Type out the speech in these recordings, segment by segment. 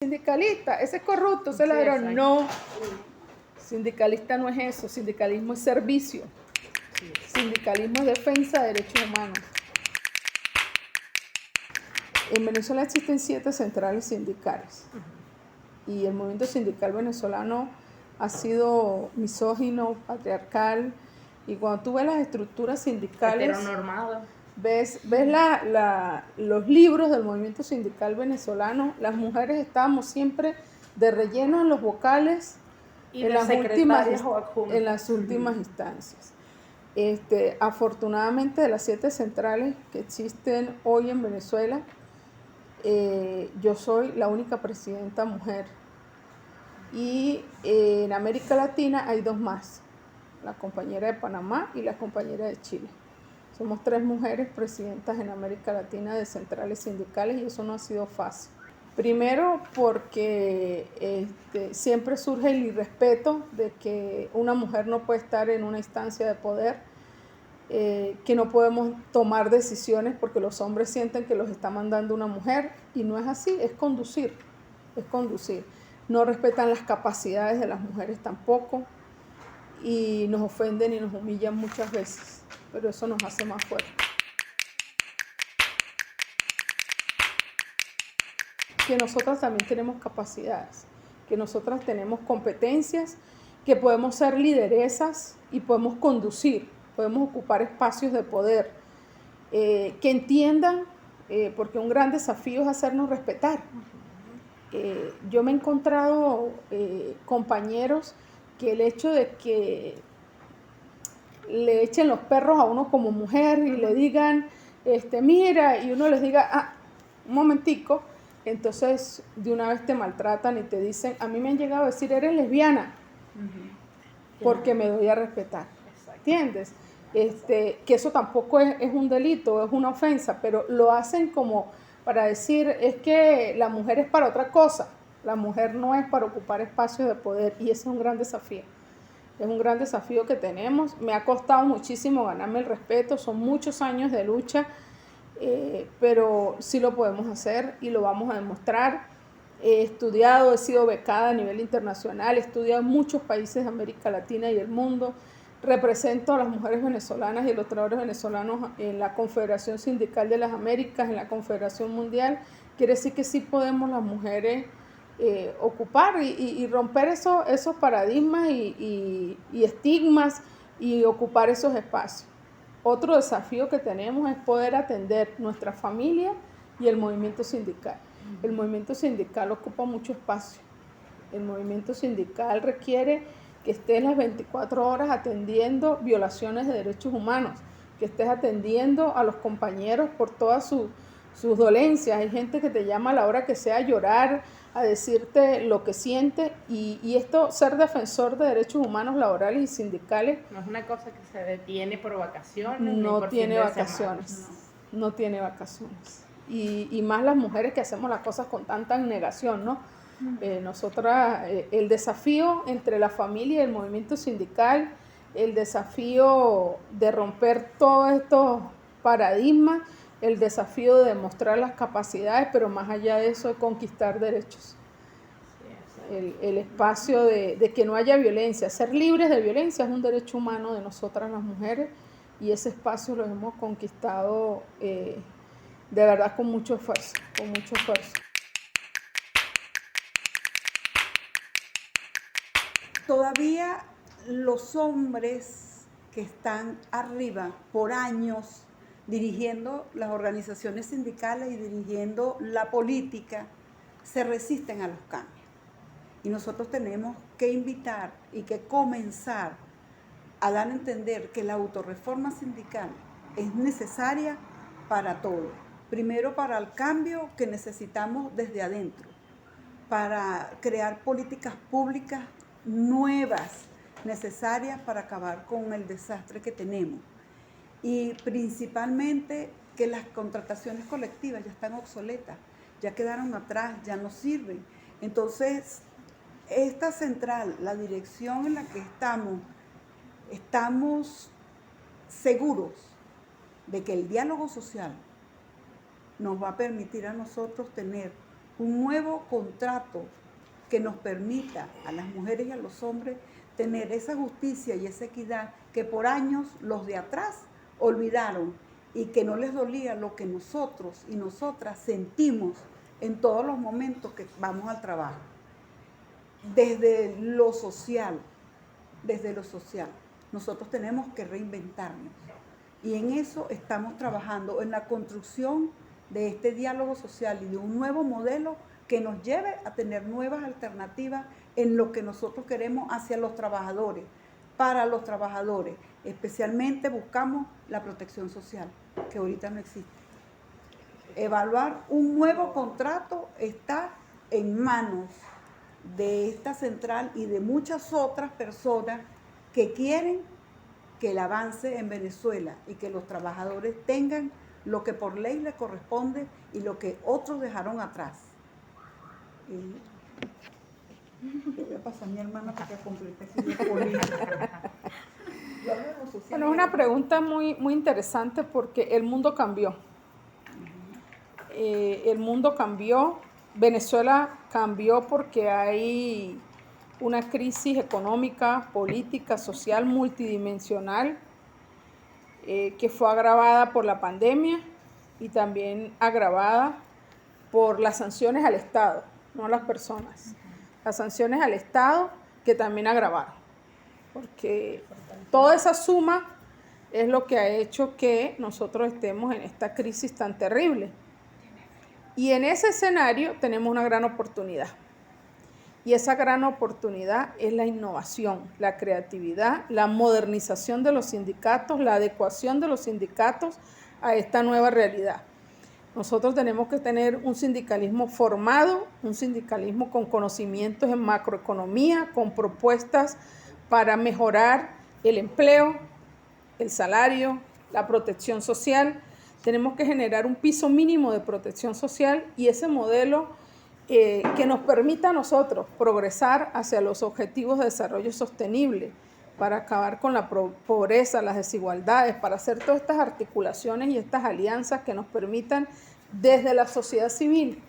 sindicalista, ese es corrupto, ese ladrón. No, sindicalista no es eso, sindicalismo es servicio, sindicalismo es defensa de derechos humanos. En Venezuela existen 7 centrales sindicales y el movimiento sindical venezolano ha sido misógino, patriarcal, y cuando tú ves las estructuras sindicales, heteronormado, ves los libros del movimiento sindical venezolano, las mujeres estábamos siempre de relleno en los vocales y en de las secretarias o adjuntas. en las últimas instancias. Afortunadamente, de las 7 centrales que existen hoy en Venezuela, yo soy la única presidenta mujer. Y en América Latina hay 2 más, la compañera de Panamá y la compañera de Chile. Somos 3 mujeres presidentas en América Latina de centrales sindicales y eso no ha sido fácil. Primero porque siempre surge el irrespeto de que una mujer no puede estar en una instancia de poder, que no podemos tomar decisiones porque los hombres sienten que los está mandando una mujer, y no es así, es conducir. No respetan las capacidades de las mujeres tampoco y nos ofenden y nos humillan muchas veces, pero eso nos hace más fuertes. Que nosotras también tenemos capacidades, que nosotras tenemos competencias, que podemos ser lideresas y podemos conducir, podemos ocupar espacios de poder, que entiendan, porque un gran desafío es hacernos respetar. Yo me he encontrado compañeros que el hecho de que le echen los perros a uno como mujer y le digan, mira, y uno les diga, un momentico, entonces de una vez te maltratan y te dicen, a mí me han llegado a decir, eres lesbiana, porque me doy a respetar. ¿Entiendes? Que eso tampoco es un delito, es una ofensa, pero lo hacen como para decir, es que la mujer es para otra cosa, la mujer no es para ocupar espacios de poder, y ese es un gran desafío. Es un gran desafío que tenemos. Me ha costado muchísimo ganarme el respeto, son muchos años de lucha, pero sí lo podemos hacer y lo vamos a demostrar. He estudiado, he sido becada a nivel internacional, he estudiado en muchos países de América Latina y el mundo. Represento a las mujeres venezolanas y a los trabajadores venezolanos en la Confederación Sindical de las Américas, en la Confederación Mundial. Quiere decir que sí podemos las mujeres ocupar y romper esos paradigmas y estigmas y ocupar esos espacios. Otro desafío que tenemos es poder atender nuestra familia y el movimiento sindical. El movimiento sindical ocupa mucho espacio. El movimiento sindical requiere que estés las 24 horas atendiendo violaciones de derechos humanos, que estés atendiendo a los compañeros por todas sus dolencias. Hay gente que te llama a la hora que sea a llorar, a decirte lo que siente, y esto, ser defensor de derechos humanos laborales y sindicales, no es una cosa que se detiene por vacaciones, no por tiene fin de vacaciones, semana. no tiene vacaciones. Y más las mujeres que hacemos las cosas con tanta abnegación, ¿no? Nosotras, el desafío entre la familia y el movimiento sindical, el desafío de romper todos estos paradigmas, el desafío de demostrar las capacidades, pero más allá de eso, de conquistar derechos. El espacio de que no haya violencia, ser libres de violencia es un derecho humano de nosotras las mujeres, y ese espacio lo hemos conquistado de verdad con mucho esfuerzo, Todavía los hombres que están arriba por años dirigiendo las organizaciones sindicales y dirigiendo la política se resisten a los cambios. Y nosotros tenemos que invitar y que comenzar a dar a entender que la autorreforma sindical es necesaria para todo. Primero, para el cambio que necesitamos desde adentro, para crear políticas públicas nuevas, necesarias para acabar con el desastre que tenemos. Y principalmente que las contrataciones colectivas ya están obsoletas, ya quedaron atrás, ya no sirven. Entonces, esta central, la dirección en la que estamos seguros de que el diálogo social nos va a permitir a nosotros tener un nuevo contrato que nos permita a las mujeres y a los hombres tener esa justicia y esa equidad que por años los de atrás olvidaron y que no les dolía lo que nosotros y nosotras sentimos en todos los momentos que vamos al trabajo. Desde lo social, nosotros tenemos que reinventarnos. Y en eso estamos trabajando, en la construcción de este diálogo social y de un nuevo modelo que nos lleve a tener nuevas alternativas en lo que nosotros queremos hacia los trabajadores, para los trabajadores. Especialmente buscamos la protección social, que ahorita no existe. Evaluar un nuevo contrato está en manos de esta central y de muchas otras personas que quieren que el avance en Venezuela y que los trabajadores tengan lo que por ley les corresponde y lo que otros dejaron atrás. Le voy a pasar a mi hermana para que complete aquí la política. Bueno, es una pregunta muy, muy interesante porque el mundo cambió. El mundo cambió, Venezuela cambió porque hay una crisis económica, política, social, multidimensional, que fue agravada por la pandemia y también agravada por las sanciones al Estado, no a las personas. Las sanciones al Estado que también agravaron, porque toda esa suma es lo que ha hecho que nosotros estemos en esta crisis tan terrible. Y en ese escenario tenemos una gran oportunidad. Y esa gran oportunidad es la innovación, la creatividad, la modernización de los sindicatos, la adecuación de los sindicatos a esta nueva realidad. Nosotros tenemos que tener un sindicalismo formado, un sindicalismo con conocimientos en macroeconomía, con propuestas para mejorar el empleo, el salario, la protección social. Tenemos que generar un piso mínimo de protección social y ese modelo que nos permita a nosotros progresar hacia los objetivos de desarrollo sostenible, para acabar con la pobreza, las desigualdades, para hacer todas estas articulaciones y estas alianzas que nos permitan desde la sociedad civil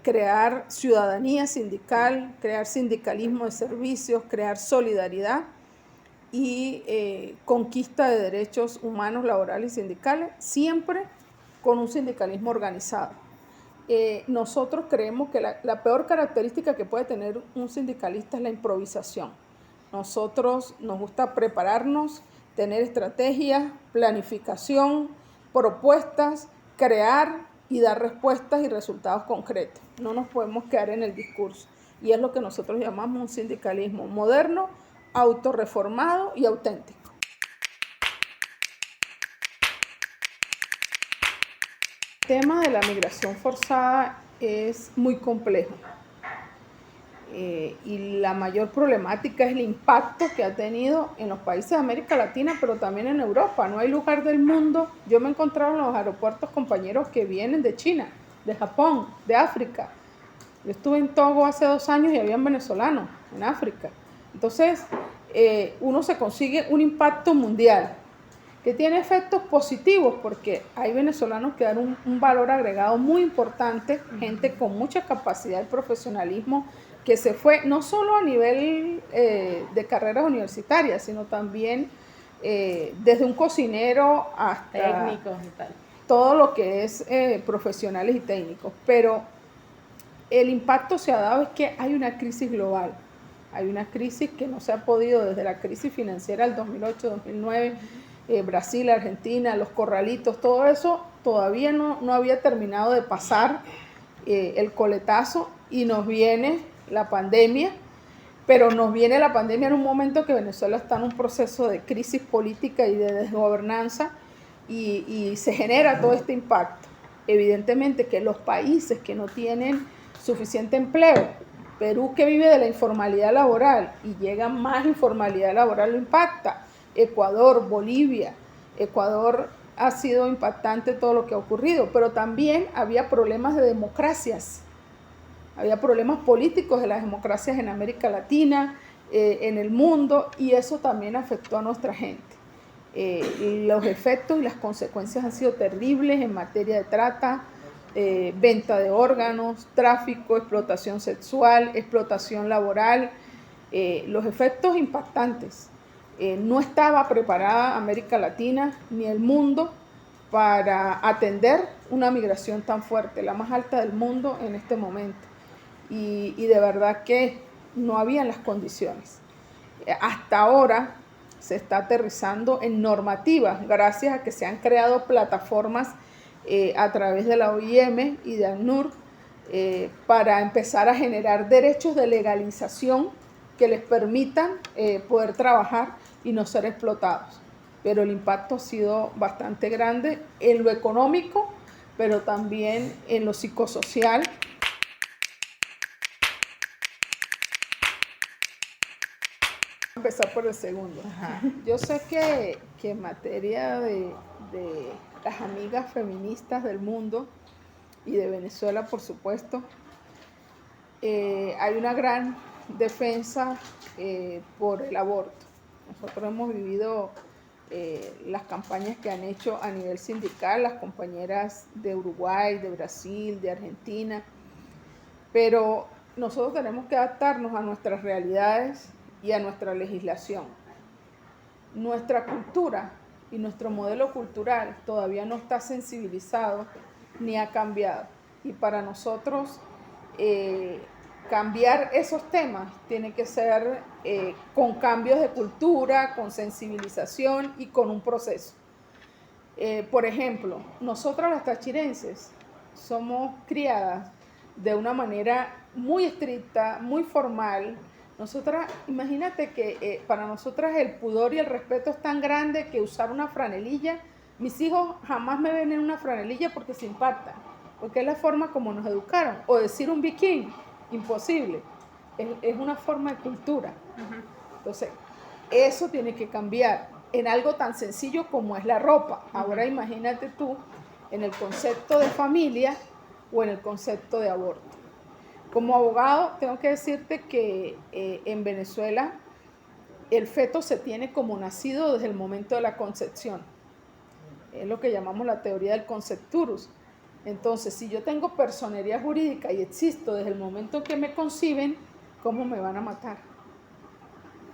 crear ciudadanía sindical, crear sindicalismo de servicios, crear solidaridad y conquista de derechos humanos, laborales y sindicales, siempre con un sindicalismo organizado. Nosotros creemos que la peor característica que puede tener un sindicalista es la improvisación. Nosotros nos gusta prepararnos, tener estrategias, planificación, propuestas, crear y dar respuestas y resultados concretos. No nos podemos quedar en el discurso. Y es lo que nosotros llamamos un sindicalismo moderno, autorreformado y auténtico. El tema de la migración forzada es muy complejo y la mayor problemática es el impacto que ha tenido en los países de América Latina, pero también en Europa. No hay lugar del mundo. Yo me he encontrado en los aeropuertos compañeros que vienen de China, de Japón, de África. Yo estuve en Togo hace 2 años y habían venezolanos en África. Entonces, uno se consigue un impacto mundial que tiene efectos positivos porque hay venezolanos que dan un valor agregado muy importante, gente con mucha capacidad y profesionalismo que se fue no solo a nivel de carreras universitarias, sino también desde un cocinero hasta técnicos y tal. Todo lo que es profesionales y técnicos. Pero el impacto se ha dado es que hay una crisis global, hay una crisis que no se ha podido desde la crisis financiera del 2008-2009, Brasil, Argentina, los corralitos, todo eso todavía no había terminado de pasar el coletazo y nos viene la pandemia, pero nos viene la pandemia en un momento que Venezuela está en un proceso de crisis política y de desgobernanza y se genera todo este impacto. Evidentemente que los países que no tienen suficiente empleo, Perú que vive de la informalidad laboral y llega más informalidad laboral lo impacta, Ecuador, Bolivia. Ecuador ha sido impactante todo lo que ha ocurrido, pero también había problemas de democracias, había problemas políticos de las democracias en América Latina, en el mundo, y eso también afectó a nuestra gente. Los efectos y las consecuencias han sido terribles en materia de trata, venta de órganos, tráfico, explotación sexual, explotación laboral, los efectos impactantes. No estaba preparada América Latina ni el mundo para atender una migración tan fuerte, la más alta del mundo en este momento. Y de verdad que no habían las condiciones. Hasta ahora se está aterrizando en normativas, gracias a que se han creado plataformas a través de la OIM y de ACNUR para empezar a generar derechos de legalización que les permitan poder trabajar y no ser explotados. Pero el impacto ha sido bastante grande en lo económico, pero también en lo psicosocial. Empezar por el segundo. Ajá. Yo sé que en materia de las amigas feministas del mundo y de Venezuela, por supuesto, hay una gran defensa por el aborto. Nosotros hemos vivido las campañas que han hecho a nivel sindical, las compañeras de Uruguay, de Brasil, de Argentina, pero nosotros tenemos que adaptarnos a nuestras realidades y a nuestra legislación. Nuestra cultura y nuestro modelo cultural todavía no está sensibilizado ni ha cambiado. Y para nosotros cambiar esos temas tiene que ser con cambios de cultura, con sensibilización y con un proceso. Por ejemplo, nosotros las tachirenses somos criadas de una manera muy estricta, muy formal. Nosotras, imagínate que para nosotras el pudor y el respeto es tan grande que usar una franelilla, mis hijos jamás me ven en una franelilla porque se impactan, porque es la forma como nos educaron. O decir un bikini, imposible, es una forma de cultura. Entonces, eso tiene que cambiar en algo tan sencillo como es la ropa. Ahora imagínate tú en el concepto de familia o en el concepto de aborto. Como abogado, tengo que decirte que en Venezuela el feto se tiene como nacido desde el momento de la concepción. Es lo que llamamos la teoría del concepturus. Entonces, si yo tengo personería jurídica y existo desde el momento en que me conciben, ¿cómo me van a matar?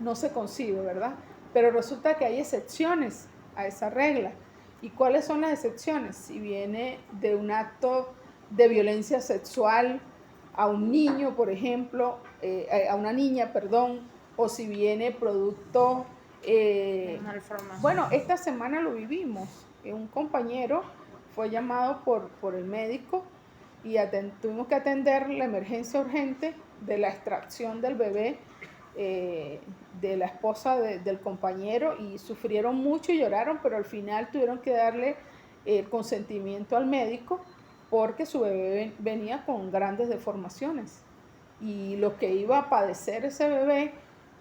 No se concibe, ¿verdad? Pero resulta que hay excepciones a esa regla. ¿Y cuáles son las excepciones? Si viene de un acto de violencia sexual a un niño, por ejemplo, a una niña, perdón, o si viene producto... malformación. Bueno, esta semana lo vivimos. Un compañero fue llamado por el médico y tuvimos que atender la emergencia urgente de la extracción del bebé de la esposa del compañero y sufrieron mucho y lloraron, pero al final tuvieron que darle el consentimiento al médico porque su bebé venía con grandes deformaciones y lo que iba a padecer ese bebé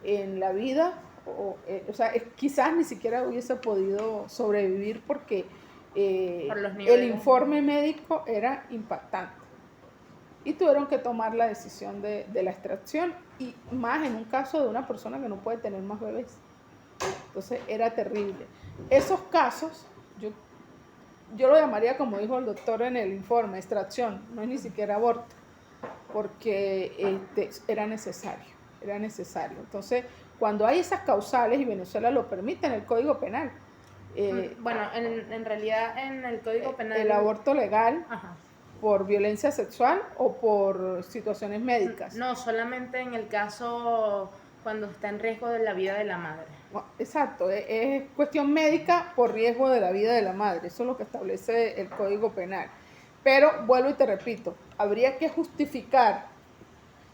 en la vida, o sea, quizás ni siquiera hubiese podido sobrevivir porque el informe médico era impactante. Y tuvieron que tomar la decisión de la extracción, y más en un caso de una persona que no puede tener más bebés. Entonces era terrible. Esos casos, yo lo llamaría, como dijo el doctor en el informe, extracción, no es ni siquiera aborto, porque era necesario. Entonces, cuando hay esas causales, y Venezuela lo permite en el Código Penal. Bueno, en realidad en el Código Penal... El aborto legal... Ajá. ¿Por violencia sexual o por situaciones médicas? No, solamente en el caso cuando está en riesgo de la vida de la madre. Exacto, es cuestión médica por riesgo de la vida de la madre, eso es lo que establece el Código Penal. Pero vuelvo y te repito, habría que justificar,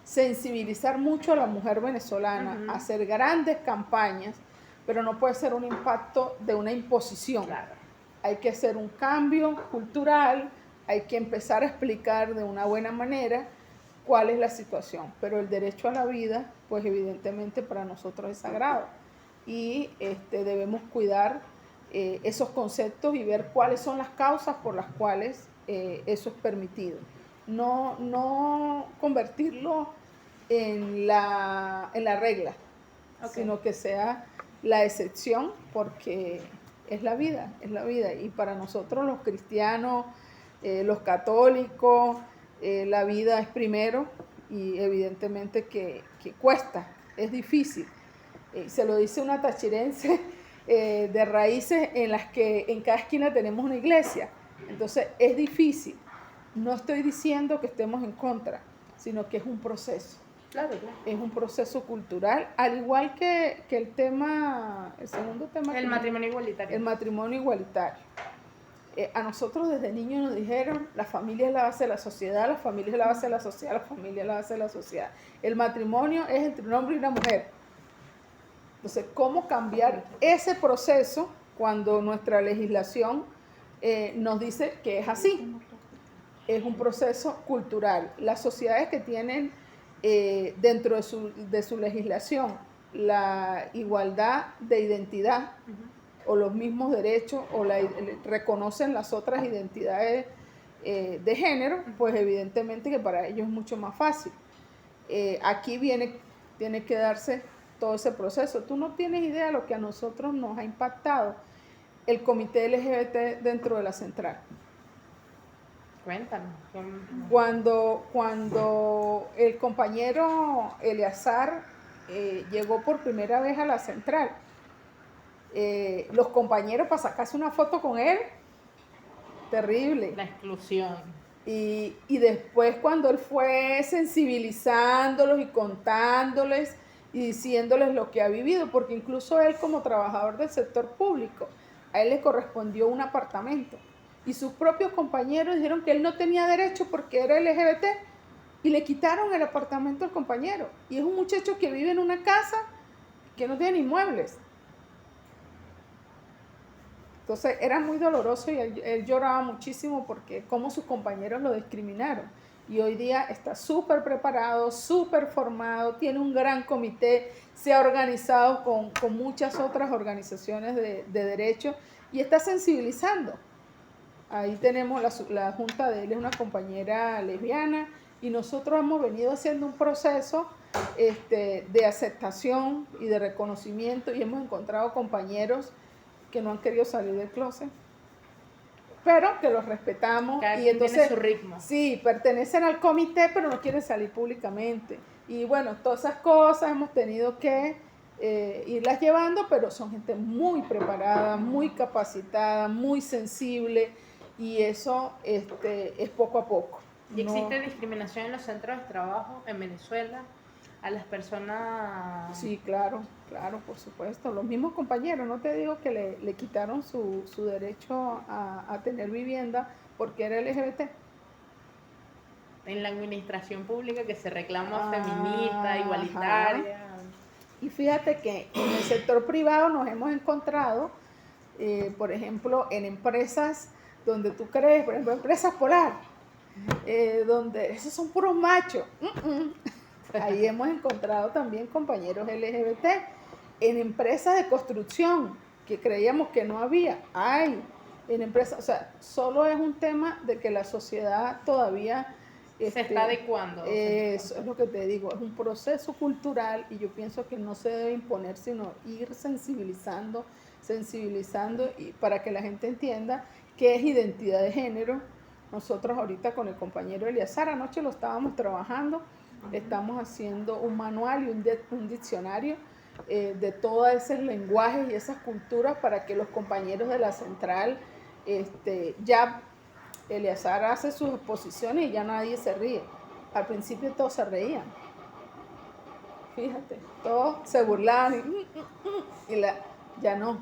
sensibilizar mucho a la mujer venezolana, hacer grandes campañas, pero no puede ser un impacto de una imposición. Claro. Hay que hacer un cambio cultural, hay que empezar a explicar de una buena manera cuál es la situación, pero el derecho a la vida, pues evidentemente para nosotros es sagrado y debemos cuidar esos conceptos y ver cuáles son las causas por las cuales eso es permitido. No convertirlo en la regla, sino que sea la excepción, porque es la vida, y para nosotros los cristianos los católicos, la vida es primero y evidentemente que cuesta, es difícil. Se lo dice una tachirense de raíces en las que en cada esquina tenemos una iglesia. Entonces es difícil. No estoy diciendo que estemos en contra, sino que es un proceso. Claro, claro. Es un proceso cultural, al igual que el tema, el segundo tema. El matrimonio igualitario. El matrimonio igualitario. A nosotros desde niños nos dijeron, la familia es la base de la sociedad, la familia es la base de la sociedad, la familia es la base de la sociedad. El matrimonio es entre un hombre y una mujer. Entonces, ¿cómo cambiar ese proceso cuando nuestra legislación nos dice que es así? Es un proceso cultural. Las sociedades que tienen dentro de su legislación la igualdad de identidad o los mismos derechos o reconocen las otras identidades de género, pues evidentemente que para ellos es mucho más fácil. Aquí tiene que darse todo ese proceso. Tú no tienes idea de lo que a nosotros nos ha impactado el comité LGBT dentro de la central. Cuéntanos. Cuando el compañero Eleazar llegó por primera vez a la central, los compañeros para sacarse una foto con él, terrible. La exclusión. Y después cuando él fue sensibilizándolos y contándoles y diciéndoles lo que ha vivido, porque incluso él como trabajador del sector público, a él le correspondió un apartamento. Y sus propios compañeros dijeron que él no tenía derecho porque era LGBT y le quitaron el apartamento al compañero. Y es un muchacho que vive en una casa que no tiene ni muebles. Entonces era muy doloroso y él lloraba muchísimo porque cómo sus compañeros lo discriminaron. Y hoy día está súper preparado, súper formado, tiene un gran comité, se ha organizado con muchas otras organizaciones de derechos y está sensibilizando. Ahí tenemos la junta de él, es una compañera lesbiana y nosotros hemos venido haciendo un proceso de aceptación y de reconocimiento y hemos encontrado compañeros que no han querido salir del closet, pero que los respetamos. Cada y quien entonces tiene su ritmo. Sí, pertenecen al comité, pero no quieren salir públicamente. Y bueno, todas esas cosas hemos tenido que irlas llevando, pero son gente muy preparada, muy capacitada, muy sensible, y eso es poco a poco. ¿Y existe discriminación en los centros de trabajo en Venezuela a las personas? Sí, claro, por supuesto. Los mismos compañeros, no te digo que le quitaron su derecho a tener vivienda porque era LGBT. En la administración pública que se reclama feminista, igualitaria. Y fíjate que en el sector privado nos hemos encontrado, por ejemplo, en empresas donde tú crees, por ejemplo, empresas Polar, donde esos son puros machos. Ahí hemos encontrado también compañeros LGBT. En empresas de construcción, que creíamos que no había, hay. En empresas, o sea, solo es un tema de que la sociedad todavía se está adecuando. Eso es lo que te digo, es un proceso cultural y yo pienso que no se debe imponer, sino ir sensibilizando y para que la gente entienda qué es identidad de género. Nosotros ahorita con el compañero Eleazar, anoche lo estábamos trabajando, estamos haciendo un manual y un diccionario de todos esos lenguajes y esas culturas para que los compañeros de la central, ya Eleazar hace sus exposiciones y ya nadie se ríe. Al principio todos se reían. Fíjate, todos se burlaban ya no.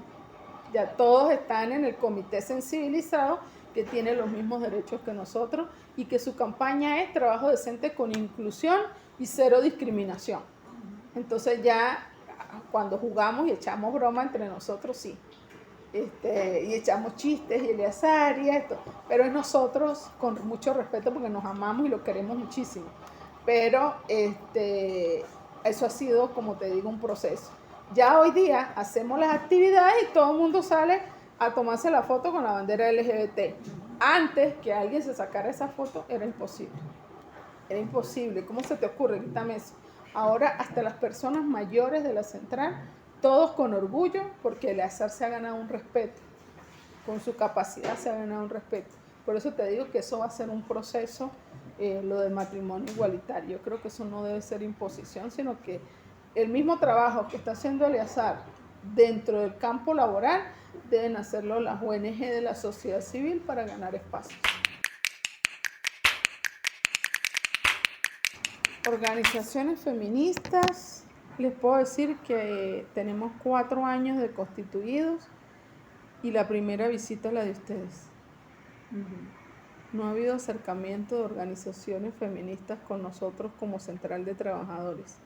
Ya todos están en el comité sensibilizado que tiene los mismos derechos que nosotros y que su campaña es trabajo decente con inclusión y cero discriminación. Entonces ya cuando jugamos y echamos broma entre nosotros, sí. Y echamos chistes y Eleazar y esto, pero es nosotros con mucho respeto porque nos amamos y lo queremos muchísimo. Pero eso ha sido, como te digo, un proceso. Ya hoy día hacemos las actividades y todo el mundo sale a tomarse la foto con la bandera LGBT. Antes que alguien se sacara esa foto era imposible. Era imposible. ¿Cómo se te ocurre? Quítame eso. Ahora hasta las personas mayores de la central, todos con orgullo, porque Eleazar se ha ganado un respeto. Con su capacidad se ha ganado un respeto. Por eso te digo que eso va a ser un proceso, lo del matrimonio igualitario. Yo creo que eso no debe ser imposición, sino que el mismo trabajo que está haciendo Eleazar dentro del campo laboral deben hacerlo las ONG de la sociedad civil para ganar espacios. Organizaciones feministas, les puedo decir que tenemos 4 años de constituidos y la primera visita es la de ustedes. No ha habido acercamiento de organizaciones feministas con nosotros como Central de Trabajadores.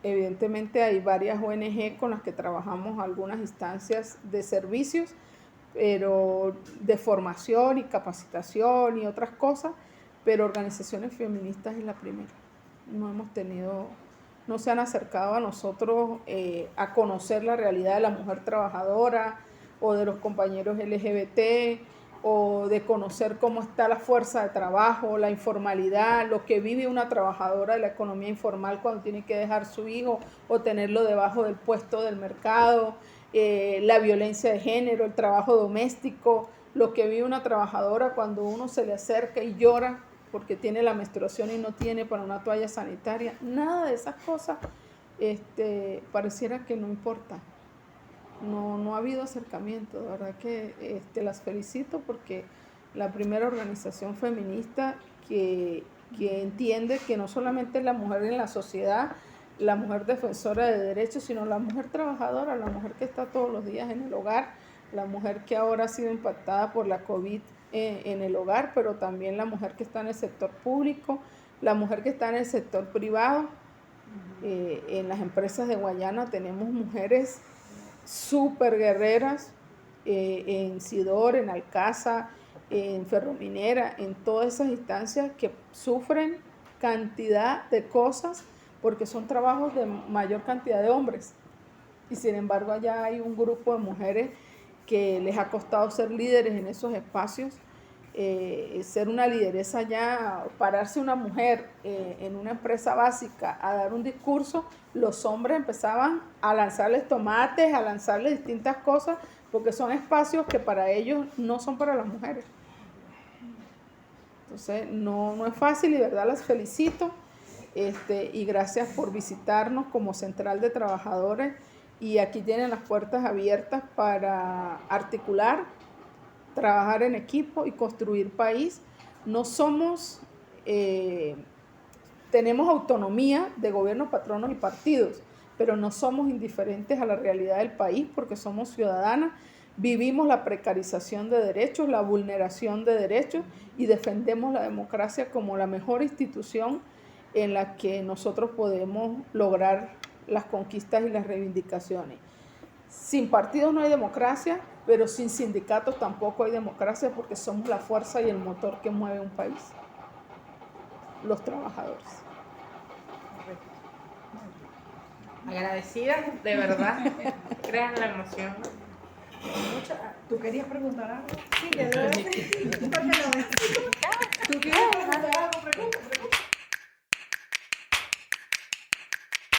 Evidentemente hay varias ONG con las que trabajamos algunas instancias de servicios, pero de formación y capacitación y otras cosas, pero organizaciones feministas es la primera. No se han acercado a nosotros a conocer la realidad de la mujer trabajadora o de los compañeros LGBT, o de conocer cómo está la fuerza de trabajo, la informalidad, lo que vive una trabajadora de la economía informal cuando tiene que dejar su hijo o tenerlo debajo del puesto del mercado, la violencia de género, el trabajo doméstico, lo que vive una trabajadora cuando uno se le acerca y llora porque tiene la menstruación y no tiene para una toalla sanitaria. Nada de esas cosas pareciera que no importa. No ha habido acercamiento, de verdad que las felicito porque la primera organización feminista que entiende que no solamente la mujer en la sociedad, la mujer defensora de derechos, sino la mujer trabajadora, la mujer que está todos los días en el hogar, la mujer que ahora ha sido impactada por la COVID en el hogar, pero también la mujer que está en el sector público, la mujer que está en el sector privado. En las empresas de Guayana tenemos mujeres súper guerreras, en Sidor, en Alcázar, en Ferrominera, en todas esas instancias que sufren cantidad de cosas porque son trabajos de mayor cantidad de hombres. Y sin embargo allá hay un grupo de mujeres que les ha costado ser líderes en esos espacios, ser una lideresa allá, pararse una mujer en una empresa básica a dar un discurso, los hombres empezaban a lanzarles tomates, a lanzarles distintas cosas, porque son espacios que para ellos no son para las mujeres. Entonces no es fácil y de verdad las felicito, y gracias por visitarnos como Central de Trabajadores, y aquí tienen las puertas abiertas para articular, trabajar en equipo y construir país. No somos, tenemos autonomía de gobiernos, patronos y partidos, pero no somos indiferentes a la realidad del país porque somos ciudadanas, vivimos la precarización de derechos, la vulneración de derechos y defendemos la democracia como la mejor institución en la que nosotros podemos lograr las conquistas y las reivindicaciones. Sin partidos no hay democracia, pero sin sindicatos tampoco hay democracia porque somos la fuerza y el motor que mueve un país, los trabajadores. Agradecida, de verdad, crean la emoción. ¿Tú querías preguntar algo? Sí, que debe. ¿Tú quieres preguntar algo? Pregunta.